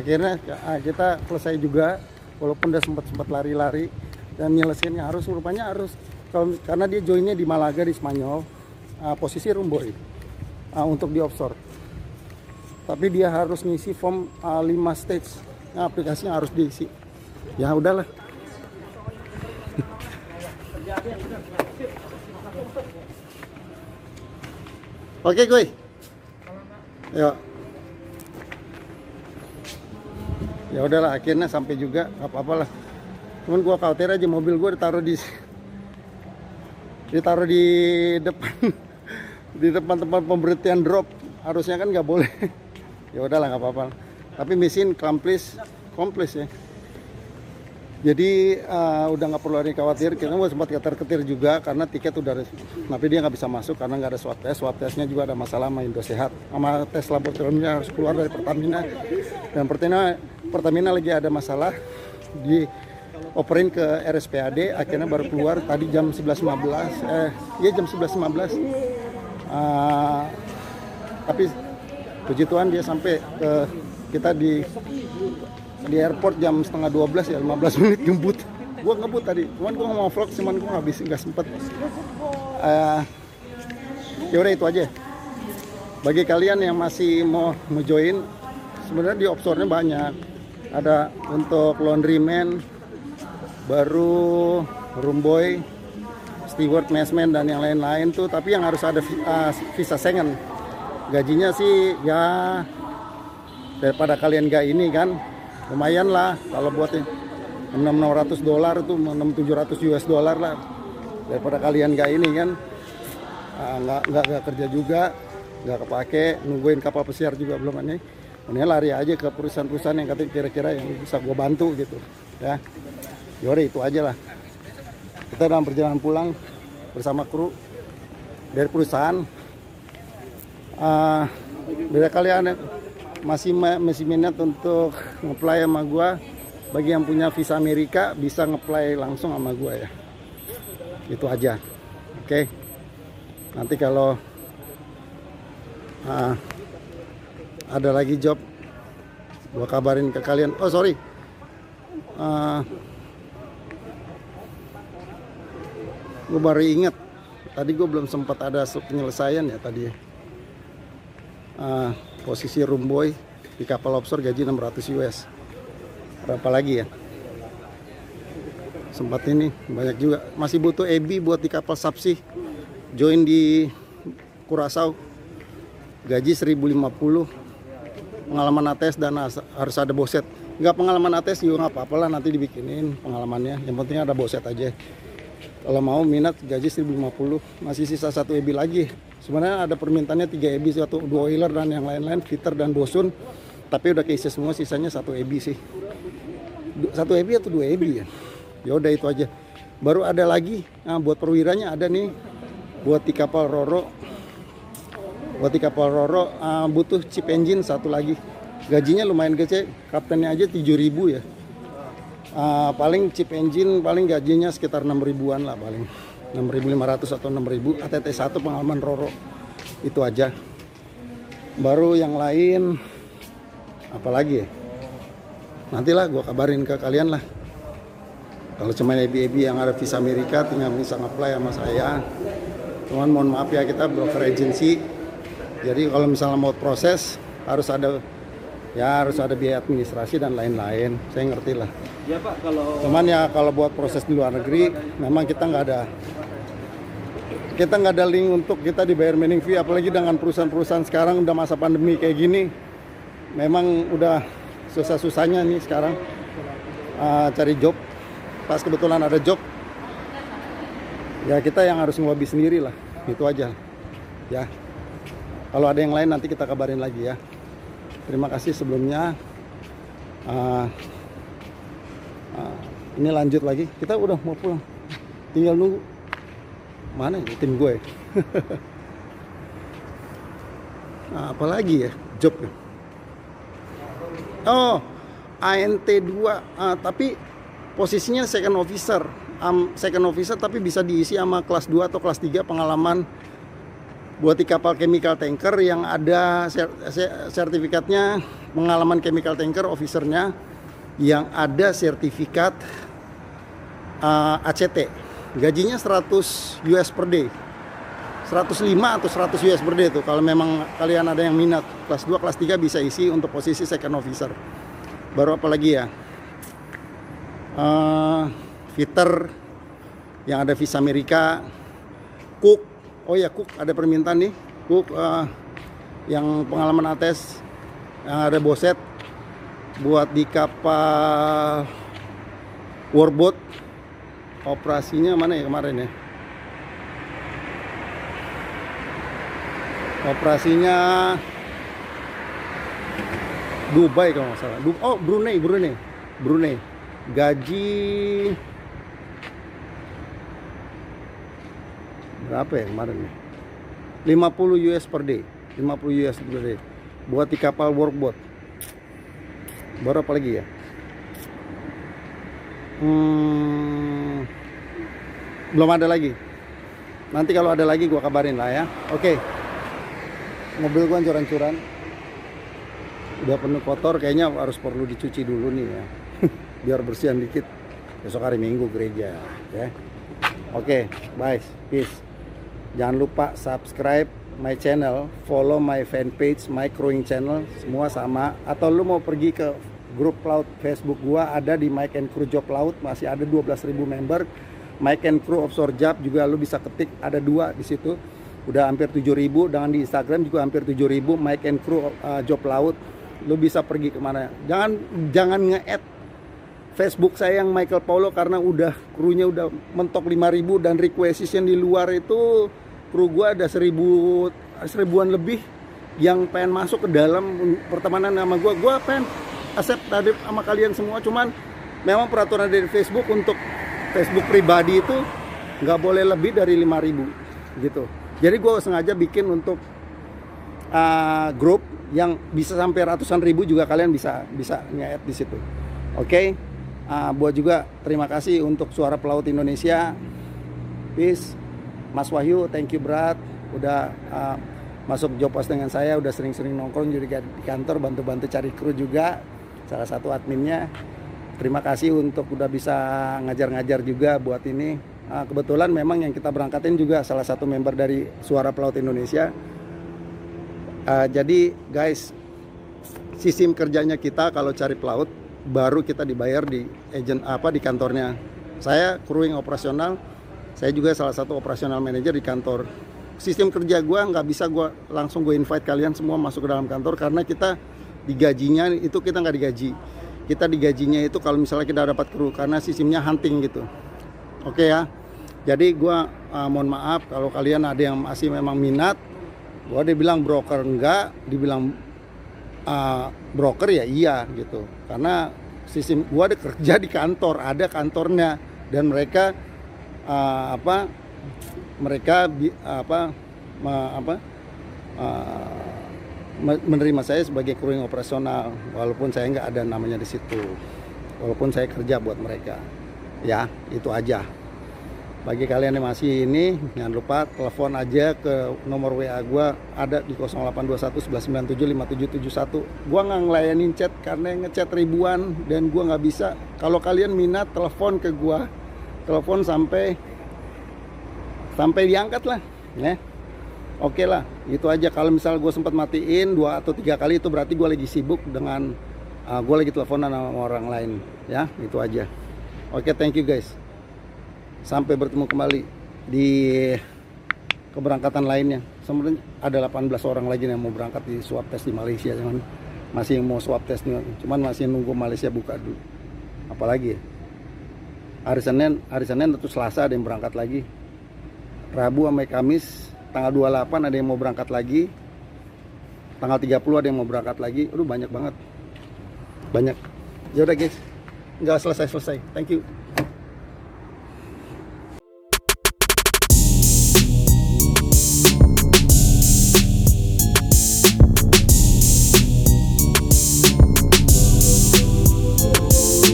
akhirnya kita selesai juga, walaupun udah sempat lari-lari dan nyelesainnya harus, rupanya harus karena dia joinnya di Malaga di Spanyol, posisi Rumboy untuk di offshore, tapi dia harus ngisi form 5 stage. Nah, aplikasinya harus diisi. Ya udahlah. Oke, gue. Yuk. Ya udahlah, akhirnya sampai juga, nggak apa-apa lah. Cuman gua khawatir aja mobil gua ditaruh di depan di depan tempat pemberhentian drop. Harusnya kan nggak boleh. Ya udahlah, nggak apa-apa. Tapi mesin komplis ya. Jadi udah nggak perlu ada yang khawatir. Kita sempat ketar-ketir juga karena tiket udah, tapi dia nggak bisa masuk karena nggak ada swab test. Swab testnya juga ada masalah sama Indosehat, sama tes laboratoriumnya harus keluar dari Pertamina. Dan Pertamina lagi ada masalah, di operin ke RSPAD, akhirnya baru keluar tadi jam 11.15. Jam 11.15. Tapi puji Tuhan dia sampai ke kita di airport jam setengah 12 ya, 15 menit jemput. Gua ngebut tadi, cuman gua mau vlog, cuman gua nggak sempet. Ya udah itu aja. Bagi kalian yang masih mau join, sebenarnya di offshore-nya banyak. Ada untuk laundryman, baru roomboy, steward, messman dan yang lain-lain tuh. Tapi yang harus ada visa Schengen. Gajinya sih ya daripada kalian gak ini kan, lumayan lah kalau buat $600 tuh, $600-700 lah, daripada kalian gak ini kan, nggak kerja juga, nggak kepake, nungguin kapal pesiar juga belum ini. Ini lari aja ke perusahaan-perusahaan yang katanya kira-kira yang bisa gue bantu gitu ya. Yaudah itu aja lah. Kita dalam perjalanan pulang bersama kru dari perusahaan. Bila kalian masih minat untuk ngeplay sama gua, bagi yang punya visa Amerika bisa ngeplay langsung sama gua ya. Itu aja. Oke. Nanti kalau ada lagi job gua kabarin ke kalian. Oh sorry, gua baru ingat tadi gua belum sempat ada penyelesaian ya tadi. Posisi roomboy di kapal offshore gaji 600 US. Berapa lagi ya? Sempat ini banyak juga. Masih butuh EB buat di kapal subsea. Join di Curaçao. Gaji 1050. Pengalaman ATS dan harus ada boset. Enggak pengalaman ATS juga nggak apa-apa lah, nanti dibikinin pengalamannya. Yang penting ada boset aja. Kalau mau minat gaji 1050. Masih sisa 1 EB lagi. Sebenarnya ada permintaannya 3 EB, 2 oiler dan yang lain-lain, fitter dan bosun. Tapi udah keisi semua, sisanya 1 EB sih. 1 EB atau 2 EB ya? Ya udah itu aja. Baru ada lagi, buat perwiranya ada nih. Buat di kapal Roro. Butuh chip engine 1 lagi. Gajinya lumayan gede, kaptennya aja 7.000 ya. Paling chip engine paling gajinya sekitar 6.000-an lah paling. 6.500 atau 6.000, ATT 1 pengalaman Roro. Itu aja. Baru yang lain apalagi ya, nantilah gue kabarin ke kalian lah. Kalau cuma EB yang ada visa Amerika tinggal bisa nge-apply sama saya. Cuman mohon maaf ya, kita broker agency, jadi kalau misalnya mau proses harus ada biaya administrasi dan lain-lain. Saya ngerti lah ya Pak. Cuman ya kalau buat proses di luar negeri memang kita nggak ada link untuk kita dibayar manning fee, apalagi dengan perusahaan-perusahaan sekarang udah masa pandemi kayak gini. Memang udah susah-susahnya nih sekarang cari job. Pas kebetulan ada job, ya kita yang harus ngelobi sendiri lah. Itu aja ya. Kalau ada yang lain nanti kita kabarin lagi ya. Terima kasih sebelumnya. Ini lanjut lagi. Kita udah mau pulang. Tinggal nunggu. Mana ya tim gue? Apalagi ya jobnya? Oh, ANT 2. Tapi posisinya second officer. Second officer tapi bisa diisi sama kelas 2 atau kelas 3 pengalaman buat di kapal chemical tanker yang ada sertifikatnya, pengalaman chemical tanker officernya yang ada sertifikat ACT. Gajinya 100 US per day, 105 atau 100 US per day itu kalau memang kalian ada yang minat. Kelas 2, kelas 3 bisa isi untuk posisi second officer. Baru apa lagi ya, fitter yang ada visa Amerika, cook. Oh ya, cook ada permintaan nih, cook yang pengalaman ATES, yang ada boset buat di kapal warboat. Operasinya mana ya kemarin ya? Operasinya Dubai kalau nggak salah. Oh, Brunei. Gaji berapa ya kemarin ya? 50 US per day. 50 US per day. Buat di kapal workboat. Baru apa lagi ya? Belum ada lagi. Nanti kalau ada lagi gua kabarin lah ya. Oke. Mobil gua hancur-hancuran. Udah penuh kotor, kayaknya harus perlu dicuci dulu nih ya. Biar bersihan dikit. Besok hari Minggu gereja ya. Oke, bye. Peace. Jangan lupa subscribe my channel, follow my fanpage, my crewing channel, semua sama. Atau lu mau pergi ke grup Laut Facebook gua, ada di Mike and Crew Job Laut, masih ada 12.000 member. Mike and Crew Offshore Job juga lu bisa ketik, ada 2 di situ. Udah hampir 7.000, dan di Instagram juga hampir 7.000 Mike and Crew Job Laut. Lu bisa pergi kemana. Jangan nge-add Facebook saya yang Michael Paulo karena udah krunya udah mentok 5.000, dan requisition di luar itu kru gua ada 1000-an lebih yang pengen masuk ke dalam pertemanan sama gua. Gua pengen accept tadi sama kalian semua, cuman memang peraturan dari Facebook untuk Facebook pribadi itu nggak boleh lebih dari 5.000 gitu. Jadi gue sengaja bikin untuk grup yang bisa sampai ratusan ribu juga, kalian bisa nge-add di situ. Oke. Buat juga terima kasih untuk Suara Pelaut Indonesia. Peace. Mas Wahyu, thank you Brad, udah masuk job post dengan saya, udah sering-sering nongkrong juga di kantor, bantu-bantu cari kru juga, salah satu adminnya. Terima kasih untuk udah bisa ngajar-ngajar juga buat ini. Kebetulan memang yang kita berangkatin juga salah satu member dari Suara Pelaut Indonesia. Jadi guys, sistem kerjanya kita kalau cari pelaut baru kita dibayar di agent di kantornya. Saya crewing operasional, saya juga salah satu operasional manager di kantor. Sistem kerja gue nggak bisa langsung invite kalian semua masuk ke dalam kantor, karena kita digajinya itu kita nggak digaji. Kita digajinya itu kalau misalnya kita dapat kru, karena sistemnya hunting gitu. Oke ya. Jadi gue mohon maaf kalau kalian ada yang masih memang minat. Gue dibilang broker enggak, dibilang broker ya iya gitu. Karena sistem gue ada kerja di kantor, ada kantornya, dan mereka menerima saya sebagai crewing operasional, walaupun saya nggak ada namanya di situ, walaupun saya kerja buat mereka. Ya, itu aja. Bagi kalian yang masih ini, jangan lupa telepon aja ke nomor WA gua, ada di 0821 1197 5771. Gua nggak ngelayanin chat karena yang ngechat ribuan dan gua nggak bisa. Kalau kalian minat, telepon ke gua, telepon sampai diangkat lah, ya. Oke lah, itu aja. Kalau misalnya gue sempat matiin 2 atau 3 kali, itu berarti gue lagi sibuk dengan gue lagi teleponan sama orang lain, ya. Itu aja. Oke, thank you guys. Sampai bertemu kembali di keberangkatan lainnya. Sebenarnya ada 18 orang lagi yang mau berangkat di swab test di Malaysia, cuman masih mau swab test, cuman masih nunggu Malaysia buka dulu. Apalagi ya? Hari Senin atau Selasa ada yang berangkat lagi. Rabu sampai Kamis tanggal 28 ada yang mau berangkat lagi. Tanggal 30 ada yang mau berangkat lagi. Aduh, banyak banget. Banyak. Ya udah guys. Nggak selesai. Thank you.